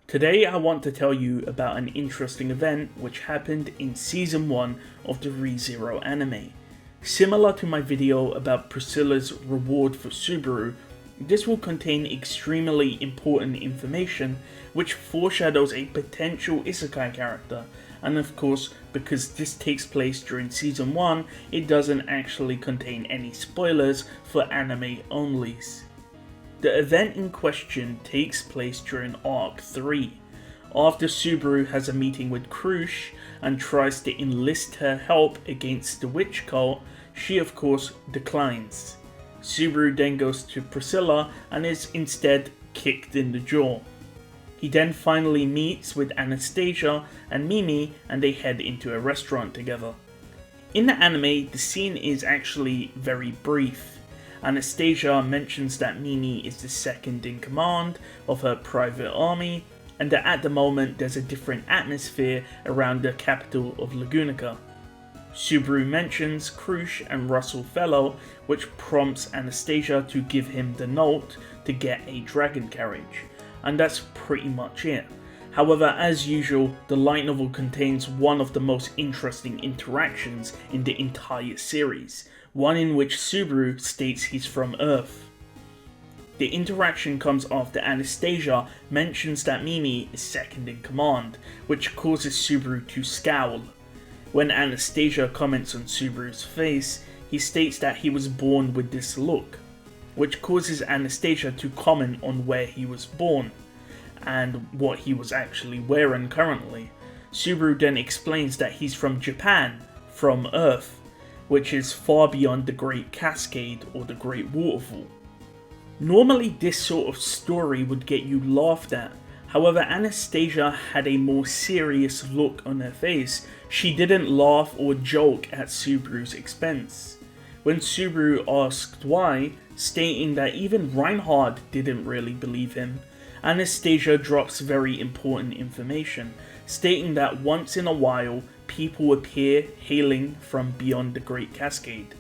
Today I want to tell you about an interesting event which happened in Season 1 of the ReZero anime. Similar to my video about Priscilla's reward for Subaru, this will contain extremely important information which foreshadows a potential isekai character, and of course, because this takes place during Season 1, it doesn't actually contain any spoilers for anime onlys. The event in question takes place during Arc 3, after Subaru has a meeting with Krush and tries to enlist her help against the witch cult. She of course declines. Subaru then goes to Priscilla and is instead kicked in the jaw. He then finally meets with Anastasia and Mimi and they head into a restaurant together. In the anime, the scene is actually very brief. Anastasia mentions that Mimi is the second in command of her private army, and that at the moment there's a different atmosphere around the capital of Lagunica. Subaru mentions Krush and Russell Fellow, which prompts Anastasia to give him the note to get a dragon carriage, and that's pretty much it. However, as usual, the light novel contains one of the most interesting interactions in the entire series, one in which Subaru states he's from Earth. The interaction comes after Anastasia mentions that Mimi is second in command, which causes Subaru to scowl. When Anastasia comments on Subaru's face, he states that he was born with this look, which causes Anastasia to comment on where he was born and what he was actually wearing currently. Subaru then explains that he's from Japan, from Earth, which is far beyond the Great Cascade or the Great Waterfall. Normally this sort of story would get you laughed at. However, Anastasia had a more serious look on her face. She didn't laugh or joke at Subaru's expense. When Subaru asked why, stating that even Reinhard didn't really believe him, Anastasia drops very important information, stating that once in a while, people appear hailing from beyond the Great Cascade.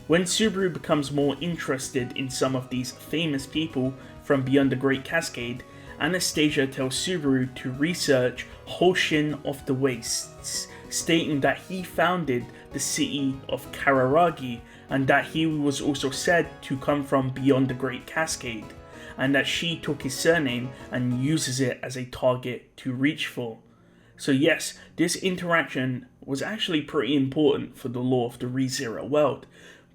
When Subaru becomes more interested in some of these famous people from beyond the Great Cascade, Anastasia tells Subaru to research Hoshin of the Wastes, stating that he founded the city of Kararagi and that he was also said to come from beyond the Great Cascade, and that she took his surname and uses it as a target to reach for. So yes, this interaction was actually pretty important for the lore of the ReZero world,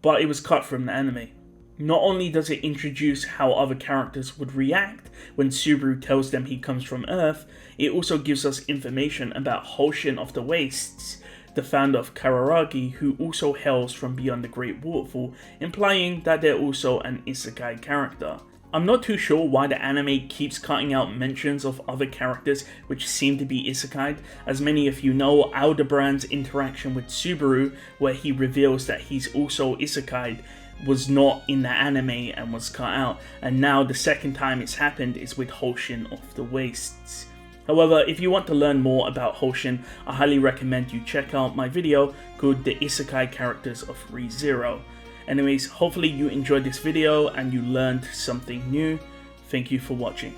but it was cut from the anime. Not only does it introduce how other characters would react when Subaru tells them he comes from Earth, it also gives us information about Hoshin of the Wastes, the founder of Kararagi, who also hails from beyond the Great Waterfall, implying that they're also an isekai character. I'm not too sure why the anime keeps cutting out mentions of other characters which seem to be isekai. As many of you know, Aldebrand's interaction with Subaru, where he reveals that he's also isekai, was not in the anime and was cut out, and now the second time it's happened is with Hoshin of the Wastes. However, if you want to learn more about Hoshin, I highly recommend you check out my video called The Isekai Characters of ReZero. Anyways, hopefully you enjoyed this video and you learned something new. Thank you for watching.